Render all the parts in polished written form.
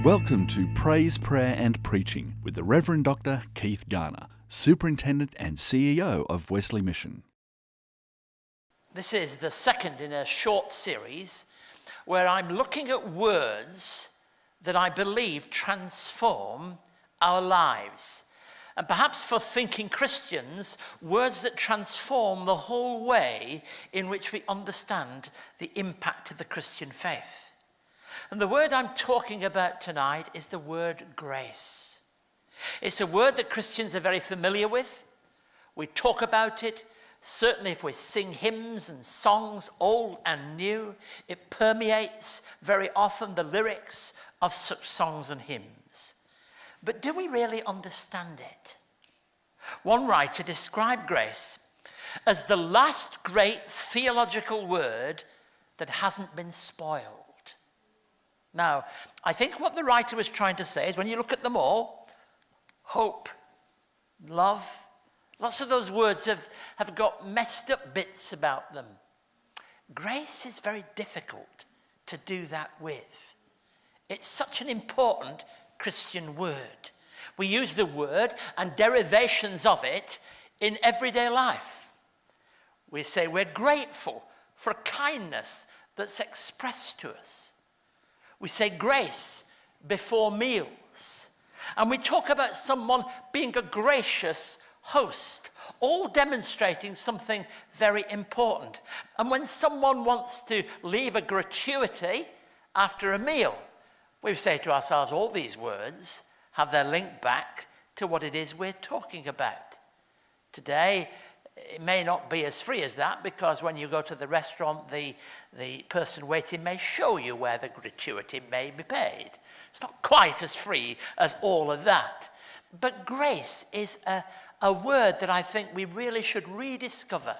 Welcome to Praise, Prayer and Preaching with the Reverend Dr. Keith Garner, Superintendent and CEO of Wesley Mission. This is the second in a short series where I'm looking at words that I believe transform our lives. And perhaps for thinking Christians, words that transform the whole way in which we understand the impact of the Christian faith. And the word I'm talking about tonight is the word grace. It's a word that Christians are very familiar with. We talk about it. Certainly if we sing hymns and songs, old and new, it permeates very often the lyrics of such songs and hymns. But do we really understand it? One writer described grace as the last great theological word that hasn't been spoiled. Now, I think what the writer was trying to say is when you look at them all, hope, love, lots of those words have got messed up bits about them. Grace is very difficult to do that with. It's such an important Christian word. We use the word and derivations of it in everyday life. We say we're grateful for kindness that's expressed to us. We say grace before meals. And we talk about someone being a gracious host, all demonstrating something very important. And when someone wants to leave a gratuity after a meal, we say to ourselves, all these words have their link back to what it is we're talking about. Today, it may not be as free as that because when you go to the restaurant, the person waiting may show you where the gratuity may be paid. It's not quite as free as all of that. But grace is a word that I think we really should rediscover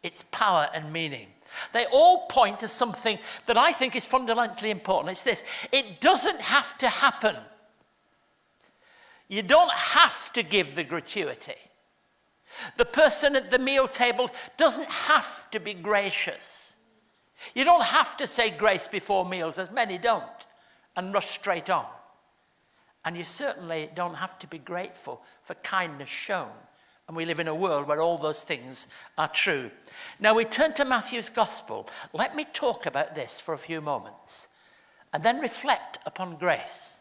its power and meaning. They all point to something that I think is fundamentally important. It's this: it doesn't have to happen. You don't have to give the gratuity. The person at the meal table doesn't have to be gracious. You don't have to say grace before meals, as many don't, and rush straight on. And you certainly don't have to be grateful for kindness shown. And we live in a world where all those things are true. Now we turn to Matthew's Gospel. Let me talk about this for a few moments and then reflect upon grace.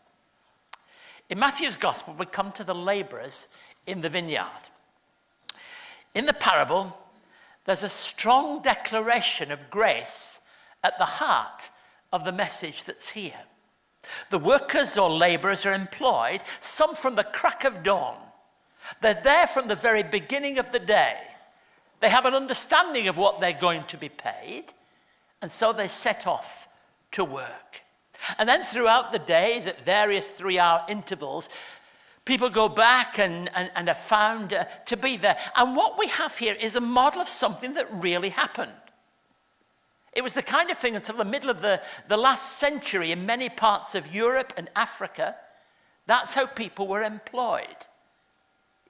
In Matthew's Gospel, we come to the laborers in the vineyard. In the parable, there's a strong declaration of grace at the heart of the message that's here. The workers or laborers are employed, some from the crack of dawn. They're there from the very beginning of the day. They have an understanding of what they're going to be paid, and so they set off to work. And then throughout the days, at various 3-hour intervals, people go back and are found to be there. And what we have here is a model of something that really happened. It was the kind of thing until the middle of the last century in many parts of Europe and Africa. That's how people were employed.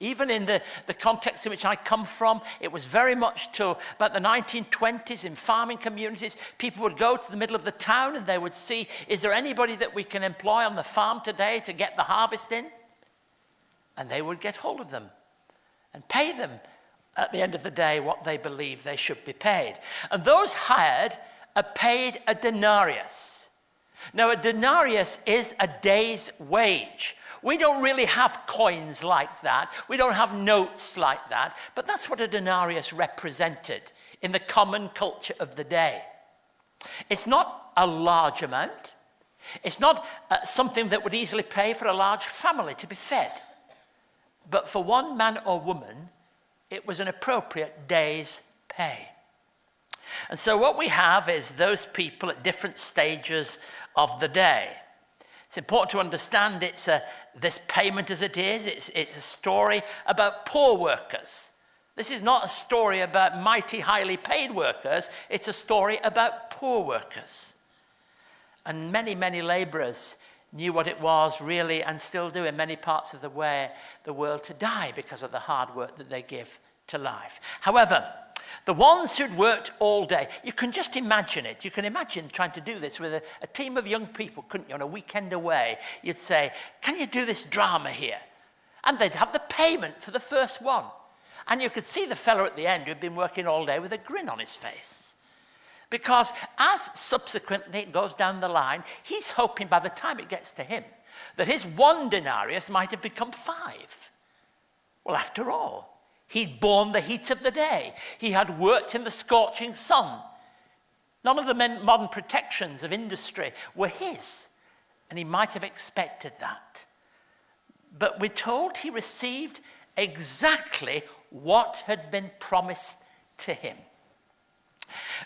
Even in the context in which I come from, it was very much till about the 1920s in farming communities. People would go to the middle of the town and they would see, is there anybody that we can employ on the farm today to get the harvest in? And they would get hold of them and pay them at the end of the day what they believe they should be paid. And those hired are paid a denarius. Now, a denarius is a day's wage. We don't really have coins like that. We don't have notes like that. But that's what a denarius represented in the common culture of the day. It's not a large amount. It's not something that would easily pay for a large family to be fed. But for one man or woman, it was an appropriate day's pay. And so what we have is those people at different stages of the day. It's important to understand this payment as it is. It's a story about poor workers. This is not a story about mighty, highly paid workers. It's a story about poor workers. And many, many laborers knew what it was really, and still do in many parts of the world, to die because of the hard work that they give to life. However, The ones who'd worked all day. You can just imagine it. You can imagine trying to do this with a team of young people, couldn't you, on a weekend away? You'd say, can you do this drama here? And they'd have the payment for the first one. And you could see the fellow at the end who'd been working all day with a grin on his face. Because as subsequently it goes down the line, he's hoping by the time it gets to him that his 1 denarius might have become 5. Well, after all, he'd borne the heat of the day. He had worked in the scorching sun. None of the modern protections of industry were his, and he might have expected that. But we're told he received exactly what had been promised to him.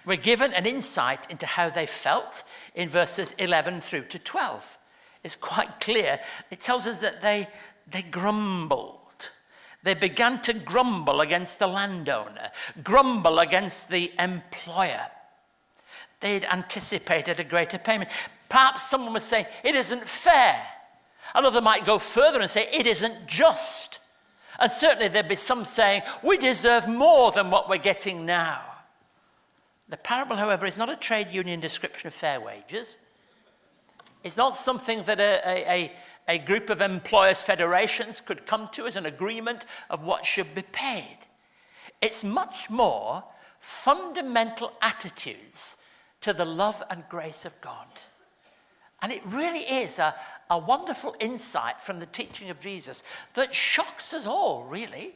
We're given an insight into how they felt in verses 11 through to 12. It's quite clear. It tells us that they grumbled. They began to grumble against the landowner, grumble against the employer. They'd anticipated a greater payment. Perhaps someone was saying, it isn't fair. Another might go further and say, it isn't just. And certainly there'd be some saying, we deserve more than what we're getting now. The parable, however, is not a trade union description of fair wages. It's not something that a group of employers' federations could come to as an agreement of what should be paid. It's much more fundamental attitudes to the love and grace of God. And it really is a wonderful insight from the teaching of Jesus that shocks us all, really.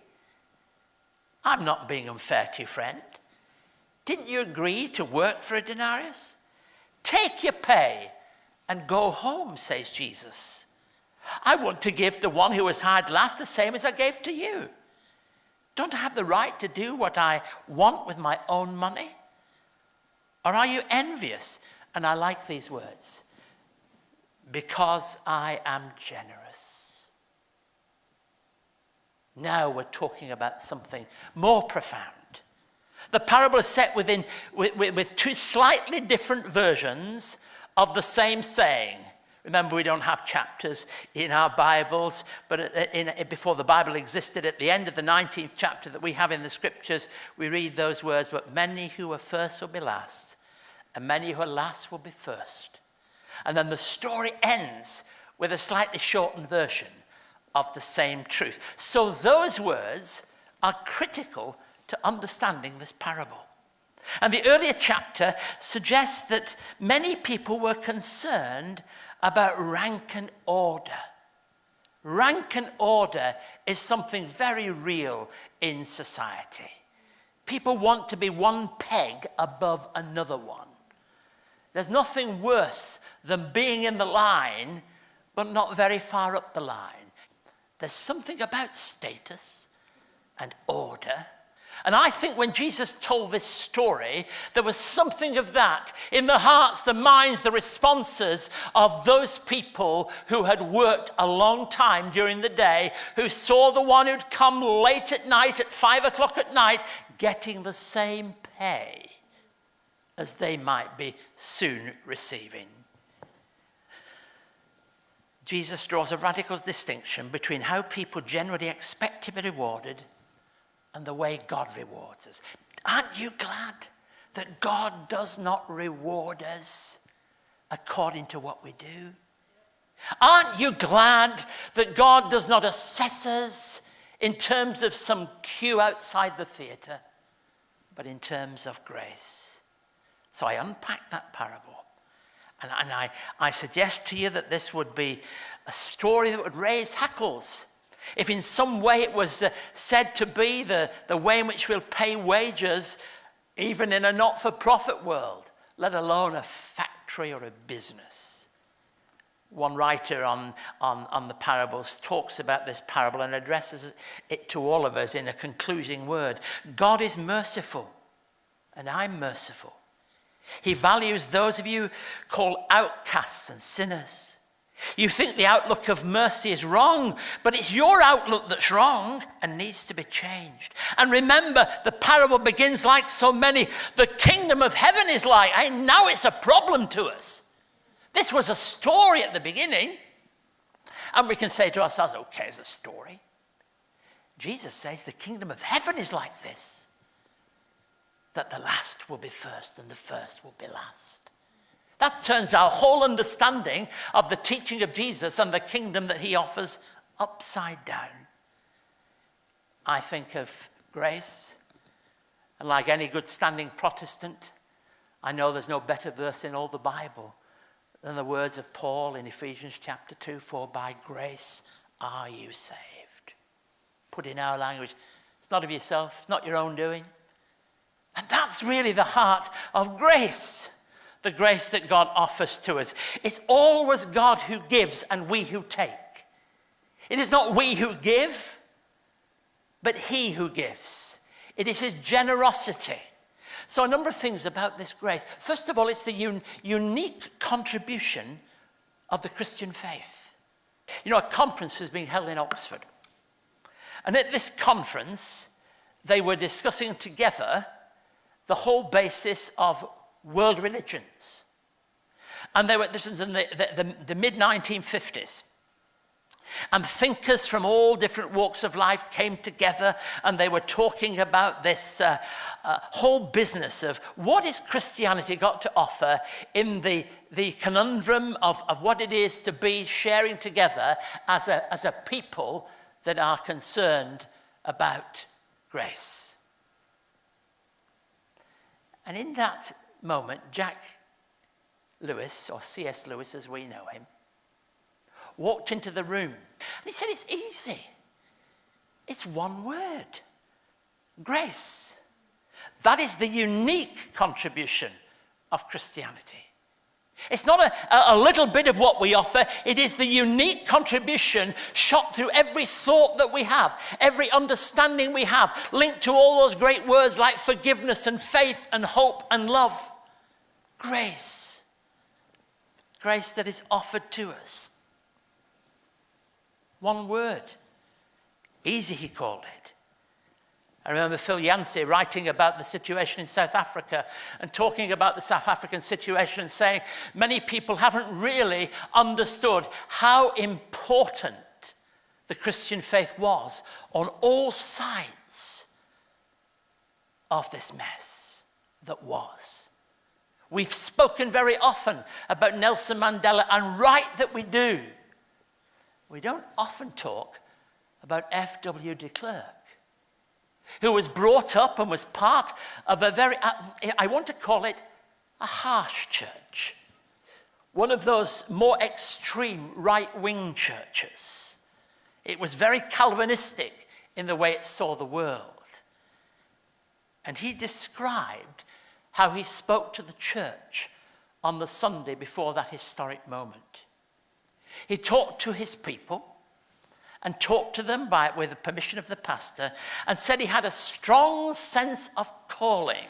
I'm not being unfair to you, friend. Didn't you agree to work for a denarius? Take your pay and go home, says Jesus. I want to give the one who was hired last the same as I gave to you. Don't I have the right to do what I want with my own money? Or are you envious? And I like these words. Because I am generous. Now we're talking about something more profound. The parable is set with 2 slightly different versions of the same saying. Remember, we don't have chapters in our Bibles, but before the Bible existed, at the end of the 19th chapter that we have in the scriptures, we read those words, but many who are first will be last, and many who are last will be first. And then the story ends with a slightly shortened version of the same truth. So those words are critical to understanding this parable. And the earlier chapter suggests that many people were concerned about rank and order. Rank and order is something very real in society. People want to be one peg above another one. There's nothing worse than being in the line, but not very far up the line. There's something about status and order. And I think when Jesus told this story, there was something of that in the hearts, the minds, the responses of those people who had worked a long time during the day, who saw the one who'd come late at night, at 5 o'clock at night, getting the same pay as they might be soon receiving. Jesus draws a radical distinction between how people generally expect to be rewarded and the way God rewards us. Aren't you glad that God does not reward us according to what we do? Aren't you glad that God does not assess us in terms of some queue outside the theatre, but in terms of grace? So I unpack that parable, and I suggest to you that this would be a story that would raise hackles. If in some way it was said to be the way in which we'll pay wages, even in a not-for-profit world, let alone a factory or a business. One writer on the parables talks about this parable and addresses it to all of us in a concluding word. God is merciful, and I'm merciful. He values those of you called outcasts and sinners. You think the outlook of mercy is wrong, but it's your outlook that's wrong and needs to be changed. And remember, the parable begins like so many. The kingdom of heaven is like, and now it's a problem to us. This was a story at the beginning, and we can say to ourselves, okay, it's a story. Jesus says the kingdom of heaven is like this. that the last will be first and the first will be last. That turns our whole understanding of the teaching of Jesus and the kingdom that he offers upside down. I think of grace, and like any good standing Protestant, I know there's no better verse in all the Bible than the words of Paul in Ephesians chapter 2, for by grace are you saved. Put in our language, it's not of yourself, it's not your own doing. And that's really the heart of grace, the grace that God offers to us. It's always God who gives and we who take. It is not we who give, but he who gives. It is his generosity. So a number of things about this grace. First of all, it's the unique contribution of the Christian faith. You know, a conference was being held in Oxford. And at this conference, they were discussing together the whole basis of world religions. And this was in the mid-1950s. And thinkers from all different walks of life came together, and they were talking about this whole business of what has Christianity got to offer in the conundrum of what it is to be sharing together as a people that are concerned about grace. And in that moment, Jack Lewis, or C.S. Lewis as we know him, walked into the room. And he said, it's easy. It's one word. Grace. That is the unique contribution of Christianity. It's not a little bit of what we offer. It is the unique contribution shot through every thought that we have, every understanding we have, linked to all those great words like forgiveness and faith and hope and love. Grace. Grace that is offered to us. One word. Easy, he called it. I remember Phil Yancey writing about the situation in South Africa and talking about the South African situation and saying many people haven't really understood how important the Christian faith was on all sides of this mess that was. We've spoken very often about Nelson Mandela, and right that we do. We don't often talk about F.W. de Klerk, who was brought up and was part of a very, I want to call it a harsh church. One of those more extreme right-wing churches. It was very Calvinistic in the way it saw the world. And he described how he spoke to the church on the Sunday before that historic moment. He talked to his people and talked to them with the permission of the pastor, and said he had a strong sense of calling,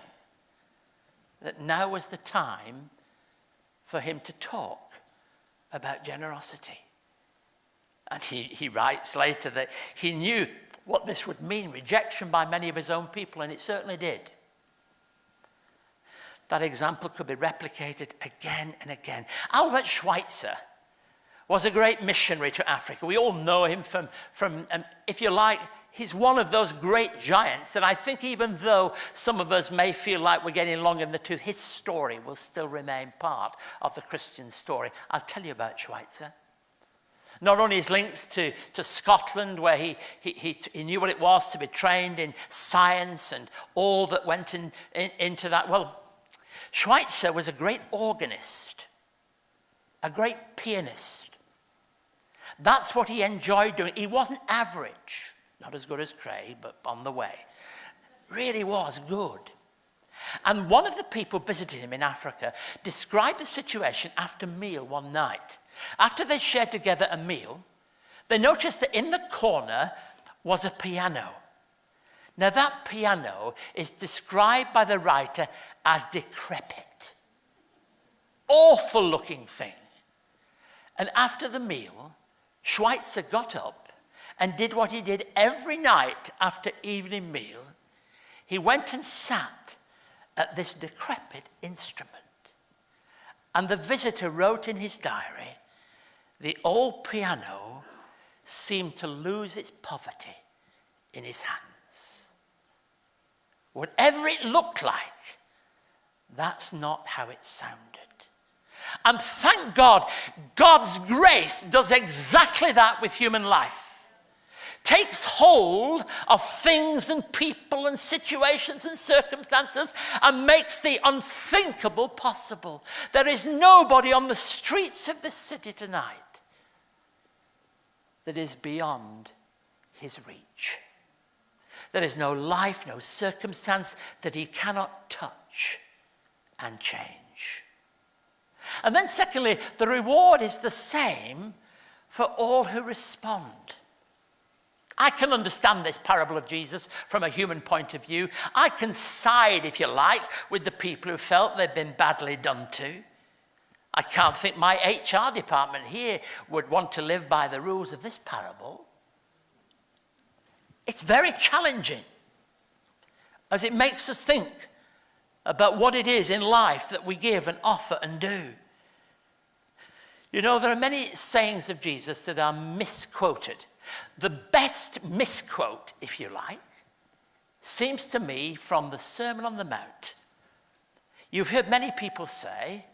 that now was the time for him to talk about generosity. And he writes later that he knew what this would mean, rejection by many of his own people, and it certainly did. That example could be replicated again and again. Albert Schweitzer was a great missionary to Africa. We all know him from if you like, he's one of those great giants that I think even though some of us may feel like we're getting long in the tooth, his story will still remain part of the Christian story. I'll tell you about Schweitzer. Not only is linked to Scotland, where he knew what it was to be trained in science and all that went into that. Well, Schweitzer was a great organist, a great pianist. That's what he enjoyed doing. He wasn't average, not as good as Craig, but on the way. Really was good. And one of the people visiting him in Africa described the situation after meal one night. After they shared together a meal, they noticed that in the corner was a piano. Now that piano is described by the writer as decrepit. Awful looking thing. And after the meal, Schweitzer got up and did what he did every night after evening meal. He went and sat at this decrepit instrument. And the visitor wrote in his diary, the old piano seemed to lose its poverty in his hands. whatever it looked like, that's not how it sounded. And thank God, God's grace does exactly that with human life. Takes hold of things and people and situations and circumstances and makes the unthinkable possible. There is nobody on the streets of this city tonight that is beyond his reach. There is no life, no circumstance that he cannot touch and change. And then secondly, the reward is the same for all who respond. I can understand this parable of Jesus from a human point of view. I can side, if you like, with the people who felt they'd been badly done to. I can't think my HR department here would want to live by the rules of this parable. It's very challenging, as it makes us think about what it is in life that we give and offer and do. You know, there are many sayings of Jesus that are misquoted. The best misquote, if you like, seems to me from the Sermon on the Mount. You've heard many people say,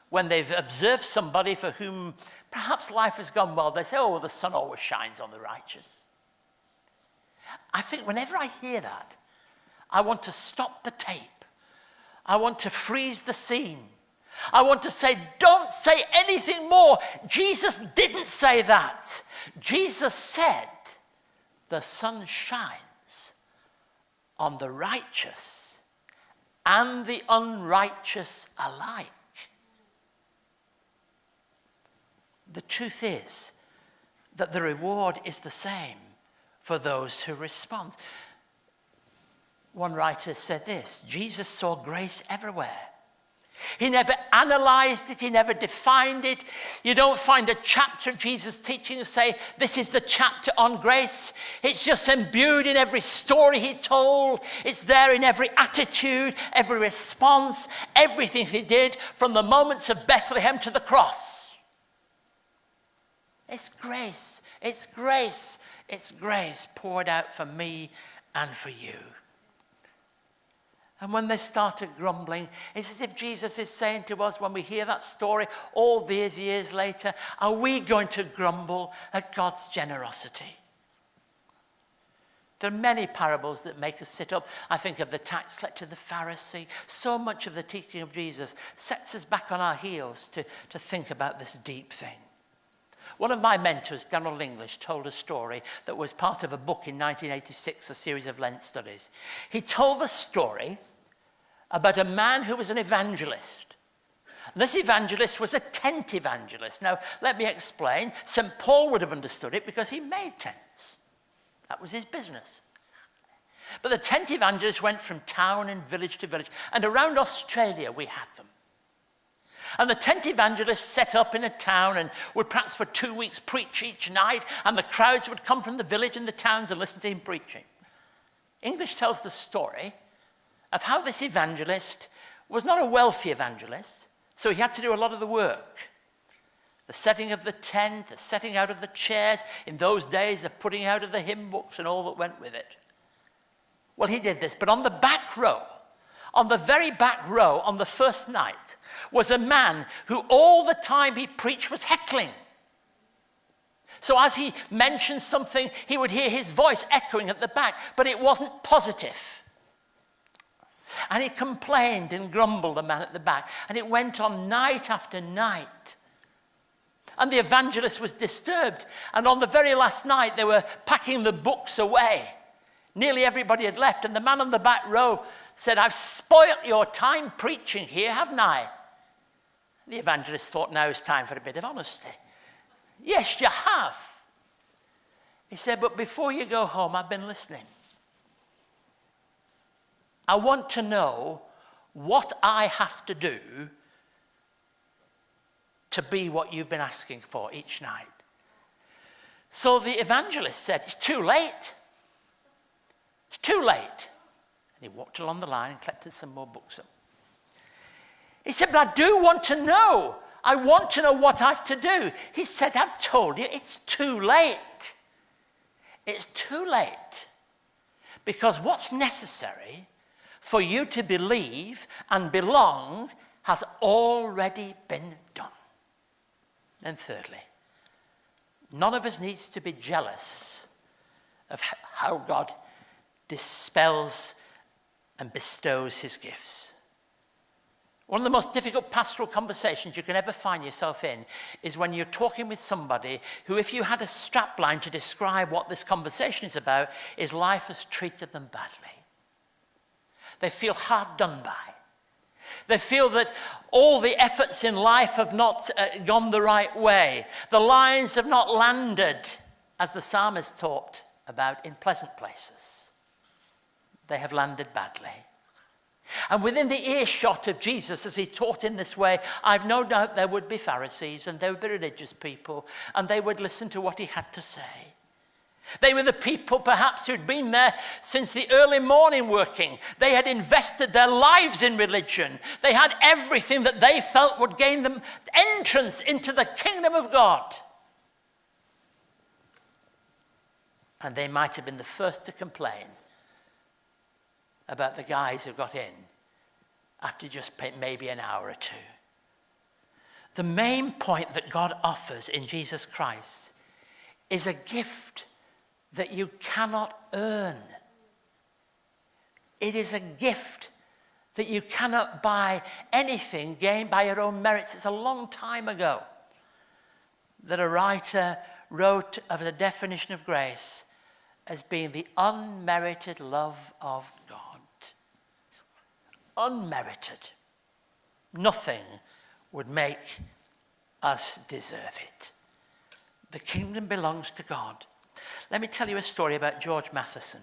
when they've observed somebody for whom perhaps life has gone well, they say, oh, the sun always shines on the righteous. I think whenever I hear that, I want to stop the tape. I want to freeze the scene. I want to say, don't say anything more. Jesus didn't say that. Jesus said, the sun shines on the righteous and the unrighteous alike. The truth is that the reward is the same for those who respond. One writer said this, Jesus saw grace everywhere. He never analyzed it. He never defined it. You don't find a chapter of Jesus' teaching and say, this is the chapter on grace. It's just imbued in every story he told. It's there in every attitude, every response, everything he did from the moments of Bethlehem to the cross. It's grace. It's grace. It's grace poured out for me and for you. And when they started grumbling, it's as if Jesus is saying to us when we hear that story all these years later, are we going to grumble at God's generosity? There are many parables that make us sit up. I think of the tax collector, the Pharisee. So much of the teaching of Jesus sets us back on our heels to think about this deep thing. One of my mentors, Donald English, told a story that was part of a book in 1986, a series of Lent studies. He told the story about a man who was an evangelist. And this evangelist was a tent evangelist. Now, let me explain. St. Paul would have understood it because he made tents. That was his business. But the tent evangelist went from town and village to village. And around Australia, we had them. And the tent evangelist set up in a town and would perhaps for 2 weeks preach each night, and the crowds would come from the village and the towns and listen to him preaching. English tells the story of how this evangelist was not a wealthy evangelist, so he had to do a lot of the work. The setting of the tent, the setting out of the chairs, in those days the putting out of the hymn books and all that went with it. Well, he did this, but on the back row, on the very back row, on the first night, was a man who all the time he preached was heckling. So as he mentioned something, he would hear his voice echoing at the back, but it wasn't positive. And he complained and grumbled, the man at the back, and it went on night after night. And the evangelist was disturbed, and on the very last night, they were packing the books away. Nearly everybody had left, and the man on the back row said, I've spoilt your time preaching here, haven't I? The evangelist thought, now is time for a bit of honesty. Yes, you have. He said, but before you go home, I've been listening. I want to know what I have to do to be what you've been asking for each night. So the evangelist said, it's too late. It's too late. And he walked along the line and collected some more books up. He said, but I do want to know. I want to know what I have to do. He said, I've told you, it's too late. It's too late. Because what's necessary for you to believe and belong has already been done. And thirdly, none of us needs to be jealous of how God dispels and bestows his gifts. One of the most difficult pastoral conversations you can ever find yourself in is when you're talking with somebody who, if you had a strapline to describe what this conversation is about, is life has treated them badly. They feel hard done by. They feel that all the efforts in life have not gone the right way. The lines have not landed, as the psalmist talked about, in pleasant places. They have landed badly. And within the earshot of Jesus, as he taught in this way, I've no doubt there would be Pharisees and there would be religious people, and they would listen to what he had to say. They were the people perhaps who'd been there since the early morning working. They had invested their lives in religion. They had everything that they felt would gain them entrance into the kingdom of God. And they might have been the first to complain about the guys who got in after just maybe an hour or two. The main point that God offers in Jesus Christ is a gift that you cannot earn. It is a gift that you cannot buy anything gained by your own merits. It's a long time ago that a writer wrote of the definition of grace as being the unmerited love of God. Unmerited. Nothing would make us deserve it. The kingdom belongs to God. Let me tell you a story about George Matheson.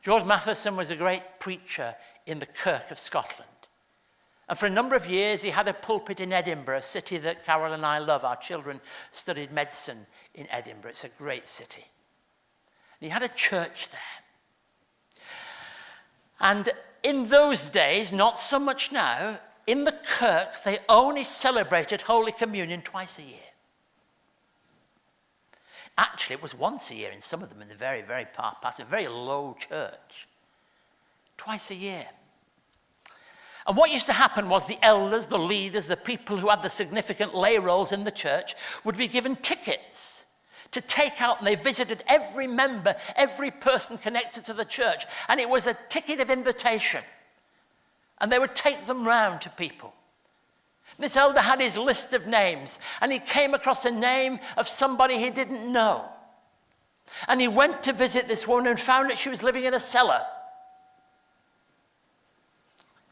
George Matheson was a great preacher in the Kirk of Scotland. And for a number of years, he had a pulpit in Edinburgh, a city that Carol and I love. Our children studied medicine in Edinburgh. It's a great city. And he had a church there. And in those days, not so much now, in the Kirk, they only celebrated Holy Communion twice a year. Actually, it was once a year in some of them in the very, very past, a very low church. Twice a year. And what used to happen was the elders, the leaders, the people who had the significant lay roles in the church would be given tickets to take out, and they visited every member, every person connected to the church. And it was a ticket of invitation. And they would take them round to people. This elder had his list of names, and he came across a name of somebody he didn't know. And he went to visit this woman and found that she was living in a cellar.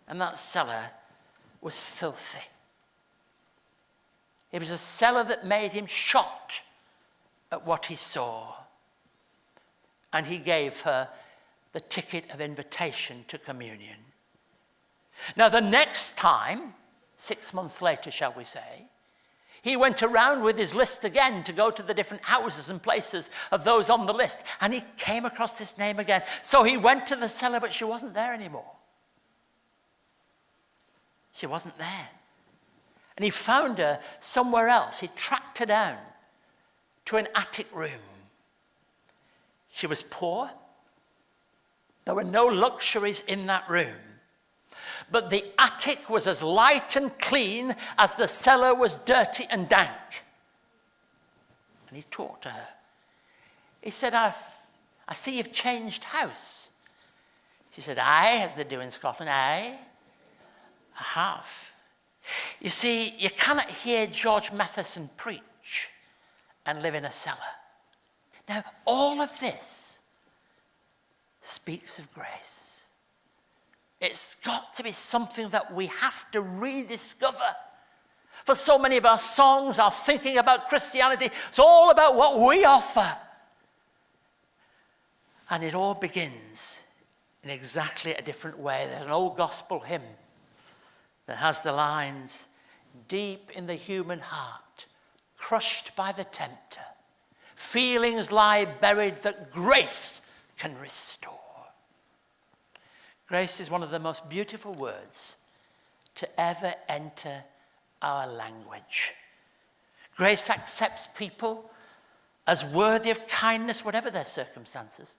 And that cellar was filthy. It was a cellar that made him shocked at what he saw. And he gave her the ticket of invitation to communion. Now, the next time, 6 months later, shall we say, he went around with his list again to go to the different houses and places of those on the list. And he came across this name again. So he went to the cellar, but she wasn't there anymore. She wasn't there. And he found her somewhere else. He tracked her down to an attic room. She was poor. There were no luxuries in that room. But the attic was as light and clean as the cellar was dirty and dank. And he talked to her. He said, I see you've changed house. She said, aye, as they do in Scotland, aye, I have. You see, you cannot hear George Matheson preach and live in a cellar. Now, all of this speaks of grace. It's got to be something that we have to rediscover. For so many of our songs, our thinking about Christianity, it's all about what we offer. And it all begins in exactly a different way. There's an old gospel hymn that has the lines, deep in the human heart, crushed by the tempter, feelings lie buried that grace can restore. Grace is one of the most beautiful words to ever enter our language. Grace accepts people as worthy of kindness, whatever their circumstances.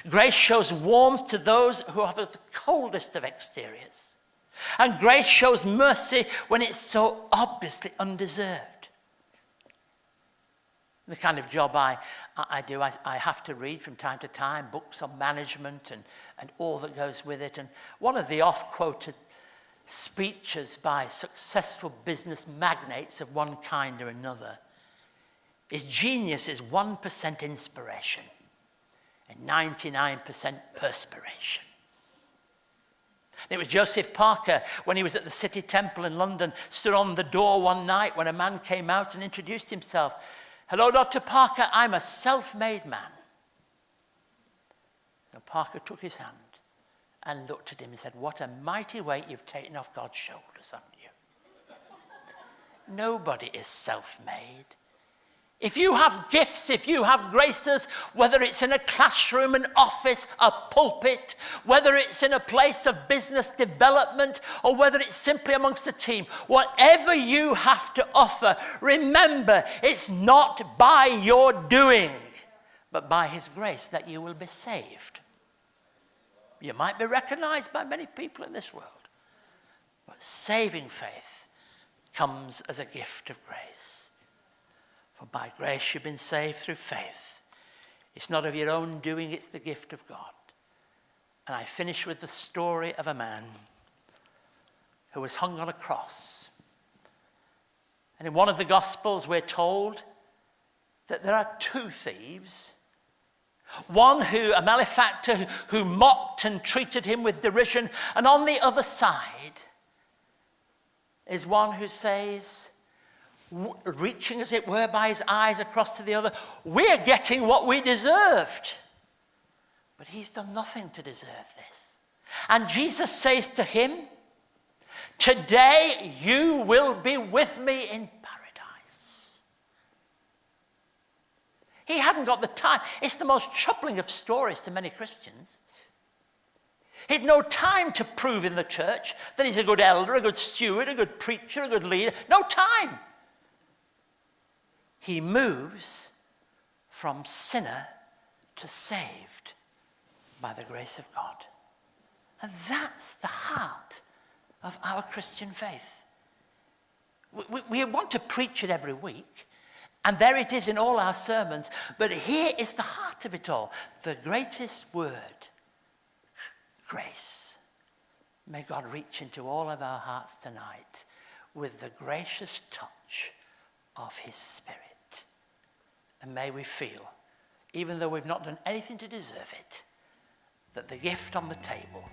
Grace shows warmth to those who have the coldest of exteriors. And grace shows mercy when it's so obviously undeserved. The kind of job I do, I have to read from time to time books on management and all that goes with it. And one of the oft-quoted speeches by successful business magnates of one kind or another is genius is 1% inspiration and 99% perspiration. It was Joseph Parker, when he was at the City Temple in London, stood on the door one night when a man came out and introduced himself. "Hello, Dr. Parker, I'm a self-made man." So Parker took his hand and looked at him and said, "What a mighty weight you've taken off God's shoulders, haven't you?" Nobody is self-made. If you have gifts, if you have graces, whether it's in a classroom, an office, a pulpit, whether it's in a place of business development, or whether it's simply amongst a team, whatever you have to offer, remember, it's not by your doing, but by his grace that you will be saved. You might be recognized by many people in this world, but saving faith comes as a gift of grace. For by grace you've been saved through faith. It's not of your own doing, it's the gift of God. And I finish with the story of a man who was hung on a cross. And in one of the Gospels we're told that there are two thieves. One a malefactor who mocked and treated him with derision. And on the other side is one who says, reaching as it were by his eyes across to the other, "We're getting what we deserved." But he's done nothing to deserve this. And Jesus says to him, "Today you will be with me in paradise." He hadn't got the time. It's the most troubling of stories to many Christians. He had no time to prove in the church that he's a good elder, a good steward, a good preacher, a good leader. No time. He moves from sinner to saved by the grace of God. And that's the heart of our Christian faith. We want to preach it every week, and there it is in all our sermons, but here is the heart of it all. The greatest word, grace. May God reach into all of our hearts tonight with the gracious touch of his Spirit. And may we feel, even though we've not done anything to deserve it, that the gift on the table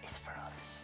is for us.